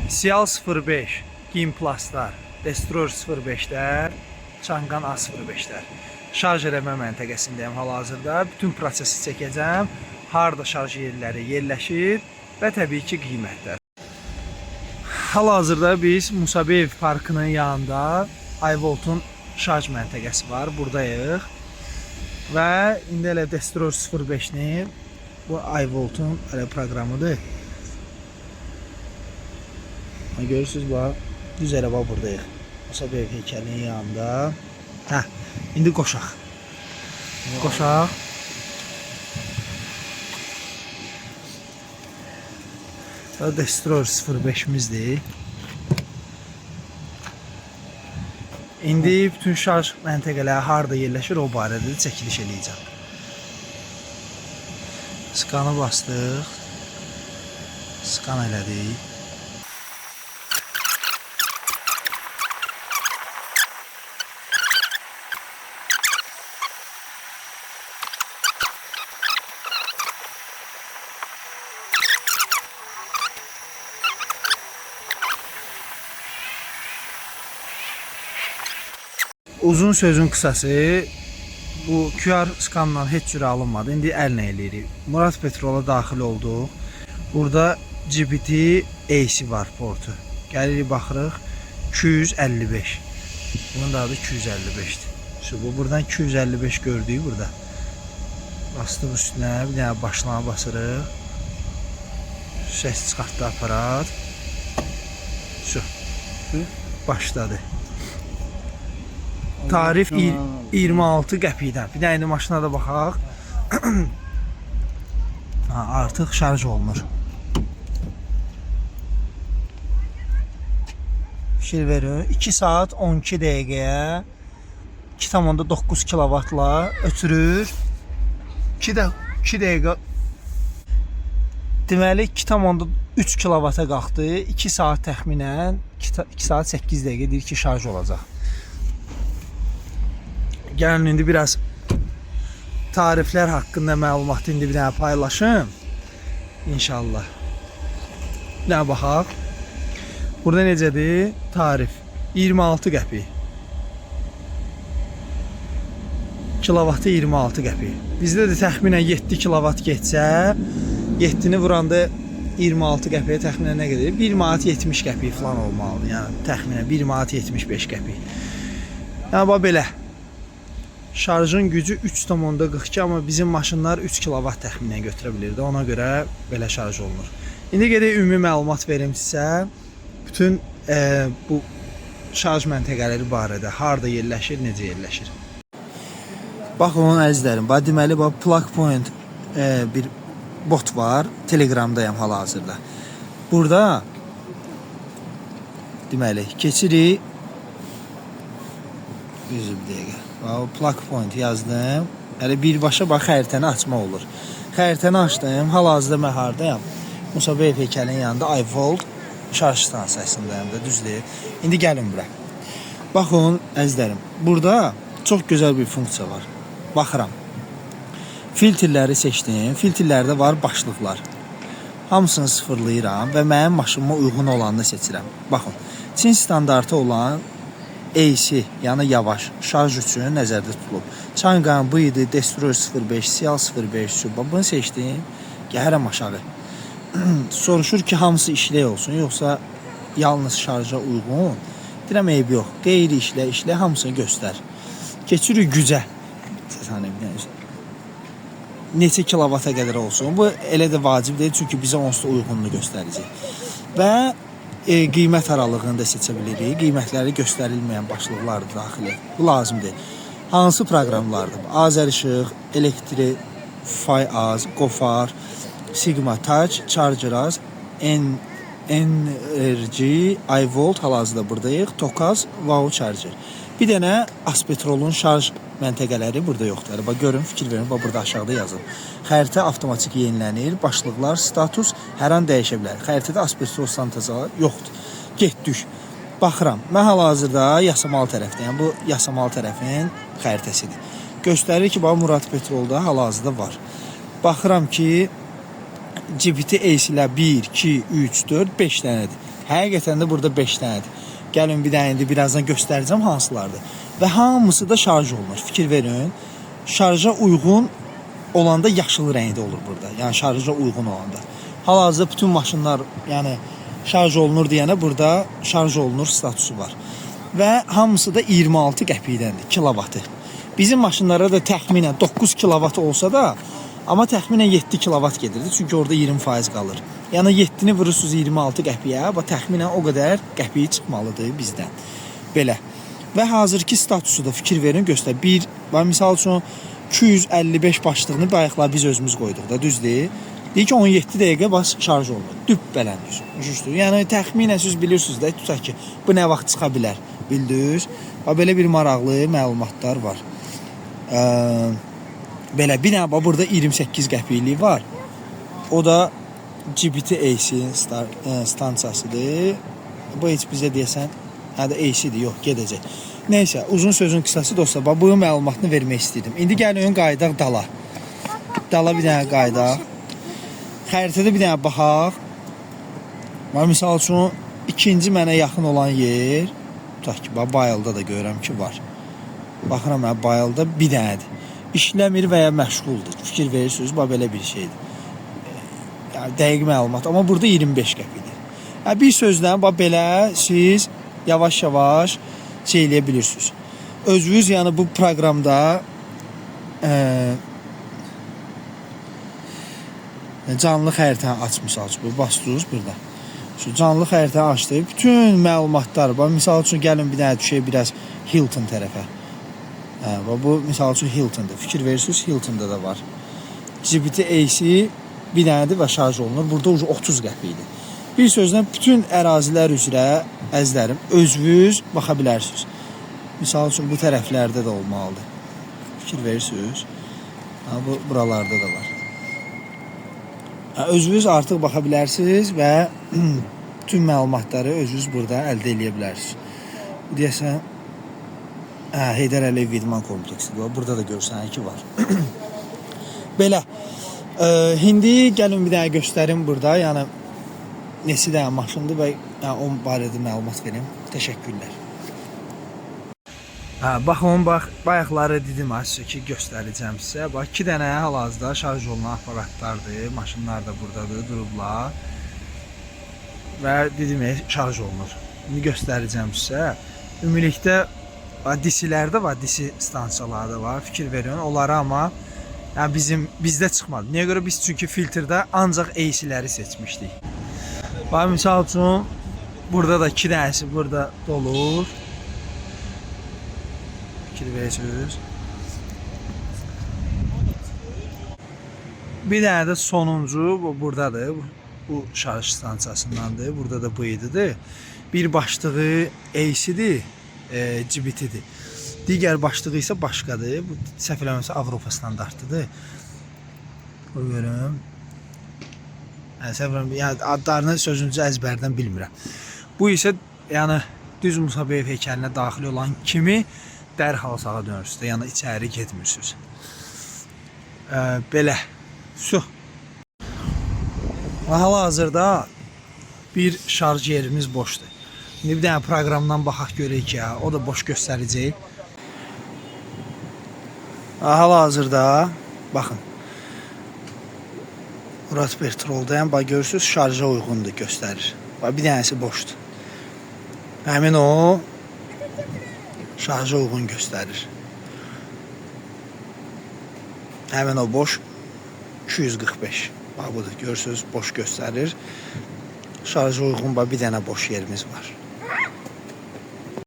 Sial 05, Gimplaslar, Destroyer 05'lər, Çanqan A05'lər. Şarj eləmə məntəqəsindəyəm hal-hazırda. Bütün prosesi çəkəcəm. Harda şarj yerləri yerləşir və təbii ki qiymətlər. Hal-hazırda biz Musabeyev parkının yanında iVolt'un şarj məntəqəsi var. Buradayıq. Və indi elə Destroyer 05'ni bu iVolt'un proqramıdır. Görürsünüz bax, düz elə bax buradayıq. Musabeyev heykəlinin yanında. İndi qoşaq. Qoşaq. Destroyer 05'imizdir. İndi bütün şarj məntəqələri harda yerləşir o barədə çəkiliş eləyəcəm. Skanı bastıq. Skan elədik. Uzun sözün qısası, bu QR skanla heç cürə alınmadı. İndi əllə eləyirik. Murat Petrola daxil olduq. Burada GPT AC var portu. Gəlirik baxırıq 255. Bunun da adı 255'dir. Bu buradan 255 gördük burada. Bastıq üstünə, bir dənə başlama basırıq. Səs çıxartdı aparat. Başladı. Tarif 26 qəpikdən. Bir də indi maşına da baxaq. Artıq şarj olunur. Fikir verin. 2 saat 12 dəqiqəyə 2,9 kilovatla ötürür. 2 dəqiqə deməli 2,3 kilovata qalxdı. 2 saat təxminən 2 saat 8 dəqiqə deyir ki şarj olacaq. Gəlin indi biraz tariflər haqqında məlumatı indi bir dənə paylaşım. İnşallah. Bir dənə baxaq. Burada necədir? Tarif 26 qəpik. Kilovatı 26 qəpik. Bizdə də təxminən 7 kilovat getsə, 7-ni vuranda 26 qəpiyə təxminən nə qədər? 1 manat 70 qəpik falan olmalıdır. Yəni təxminən 1 manat 75 qəpik. Yəni bax belə. Şarjın gücü 3,42, amma bizim maşınlar 3 kilovat təxminən götürə bilirdi. Ona görə belə şarj olunur. İndi gedək ümumi məlumat verim sizə. Bütün bu şarj məntəqələri barədə harda yerləşir, necə yerləşir. Baxın əzizlərim, deməli plug point bir bot var. Telegramdayam hal-hazırda. Burada deməli keçirik. Üzü bir dəqiqə. Plug point yazdım. Yəni birbaşa bax xəritəni açma olur. Xəritəni açdım. Hal-hazırda mən hardayam? Musabeyev heykəlinin yanında iVolt şarj stansiyasındayım da, düzdür. İndi gəlin bura. Baxın əzizlərim, burada çox gözəl bir funksiya var. Baxıram. Filtrləri seçdim. Filtrlərdə var başlıqlar. Hamısını sıfırlayıram və mənim maşınıma uyğun olanını seçirəm. Baxın, Çin standartı olan AC, yəni yavaş şarj üçün nəzərdə tutulub. Çanqan bu idi, Destroyer 05, Sial 05, bunu seçdim. Gəlirəm aşağı. Soruşur ki, hamısı işlək olsun, yoxsa yalnız şarja uyğun. Deyirəm, eybi yox. Qeyri işlək, hamısını göstər. Keçirik gücə. Neçə kilovata qədər olsun. Bu elə də vacib deyil, çünki bizə onsuz da uyğunluğu göstərəcək. Və qiymət aralığını da seçə bilirik. Qiymətləri göstərilməyən başlıqlar daxil et. Bu lazım deyil. Hansı proqramlardır? Azərişıq, Elektrik, Fayaz, Qofar, Sigma Touch, Chargeraz, Energy, iVolt hal-hazırda buradayıq. Tokaz, Wow Charger. Bir dənə Aspetrolun şarj məntəqələri burada yoxdur. Bax görün, fikir verin, bax burada aşağıda yazılır. Xəritə avtomatik yenilənir, başlıqlar, status hər an dəyişə bilər. Xəritədə Aspetrol stansiyaları yoxdur. Getdik. Baxıram. Mən hal-hazırda Yasamal tərəfdəyəm. Bu Yasamal tərəfin xəritəsidir. Göstərir ki, bax Murat Petrolda hal-hazırda var. Baxıram ki, GPT Ace-lər 1, 2, 3, 4, 5 dənədir. Həqiqətən də burada 5 dənədir. Gəlin bir dənə indi birazdan göstərəcəm hansılardır. Və hamısı da şarj olunur. Fikir verin. Şarja uyğun olanda yaşıl rəngdə olur burada. Yəni şarja uyğun olanda. Hal-hazırda bütün maşınlar, yəni şarj olunur deyənə burada şarj olunur statusu var. Və hamısı da 26 qəpikdəndir, kilovatı. Bizim maşınlara da təxminən 9 kilovat olsa da, amma təxminən 7 kilovat gedirdi. Çünki orada 20% qalır. Yəni 7-ni vurursunuz 26 qəpiyə, və təxminən o qədər qəpiyi çıxmalıdır bizdən. Belə. Və hazırki statusu da fikir verin, göstər. Bir, və misal üçün 255 başlığını bayaqlar biz özümüz qoyduq da, düzdür? Deyir ki 17 dəqiqə bas şarj olunur. Düp beləndir. Yəni təxminən siz bilirsiniz də, tutaq ki, bu nə vaxt çıxa bilər, bildiniz? Və belə bir maraqlı məlumatlar var. Belə bir dənə burada 28 qəpiklik var. O da GPT Ace stansiyasıdır. Bu heç bizə deyəsən, hədə Ace-dir, yox, gedəcək. Neysə, uzun sözün qısası dostlar, bu məlumatını vermək istəyirdim. İndi gəlin qayıdaq dala. Dala bir dənə qayıdaq. Xəritədə bir dənə baxaq. Misal üçün, ikinci mənə yaxın olan yer, tutaq ki, Bayılda da görürəm ki, var. Baxıram, Bayılda bir dənədir. İşləmir və ya məşğuldur. Fikir verirsiniz, belə bir şeydir. Yəni, dəqiq məlumat. Amma burada 25 qəpidir. Bir sözlə, belə siz yavaş-yavaş şey eləyə bilirsiniz. Özünüz, yəni bu proqramda canlı xəritəni açmışsınız. Bastınız burada. Şu canlı xəritəni açdı. Bütün məlumatlar, misal üçün gəlin bir dənə düşək biraz Hilton tərəfə. Bu misal üçün Hilton'dır. Fikir verirsiniz, Hilton'da da var. GPT Ace bir dənədir və şarj olunur. Burada 30 qəpikdir. Bir sözlə bütün ərazilər üzrə əzlərim, özünüz baxa bilərsiniz. Misal üçün bu tərəflərdə də olmalıdır. Fikir verirsiniz. Buralarda da var. Özünüz artıq baxa bilərsiniz və bütün məlumatları özünüz burada əldə edə bilərsiniz. Deyəsən, Heydər Əliyev İdman kompleksidir. Burada da görürsən ki, var. Belə. İndi gəlin bir dənə göstərim burada. Yəni, nesi də maşındır və onun barədə məlumat verim. Təşəkkürlər. Baxın, bayaqları dedim ki, göstərəcəm sizə. 2 dənə hal-hazırda şarj olunan aparatlardır. Maşınlar da buradadır, durublar. Və dedim, şarj olunur. İndi göstərəcəm sizə. Ümumilikdə DC-lərdə var, DC stansiyalarda var. Fikir verin, onları amma bizdə çıxmadı. Niyə görə? Biz çünki filtrdə ancaq AC-ləri seçmişdik. Misal üçün, burada da 2 dənəsi burada dolur. Fikir verirsiniz. Bir dənə də sonuncu buradadır. Bu şarj stansiyasındandır. Burada da bu ididir. Bir başlığı AC-dir, GPT-dir. Digər başlığı isə başqadır. Bu səhv eləmirəmsə Avropa standartıdır. Bu görüm. Yəni adlarını sözünüzü əzbərdən bilmirəm. Bu isə yəni düz Musa Bey heykəlinə daxil olan kimi dərhal sağa dönürsünüz. Yəni içəri getmirsiniz. Belə. Hal-hazırda bir şarj yerimiz boşdur. İndi bir dənə proqramdan baxaq görək ki, o da boş göstərəcək. Hal-hazırda baxın. Murat Bertroldayam, görürsünüz, şarja uyğundur, göstərir. Bir dənəsi boşdur. Həmin o şarja uyğun göstərir. Həmin o boş 245. Budur, görürsünüz, boş göstərir. Şarja uyğun bir dənə boş yerimiz var.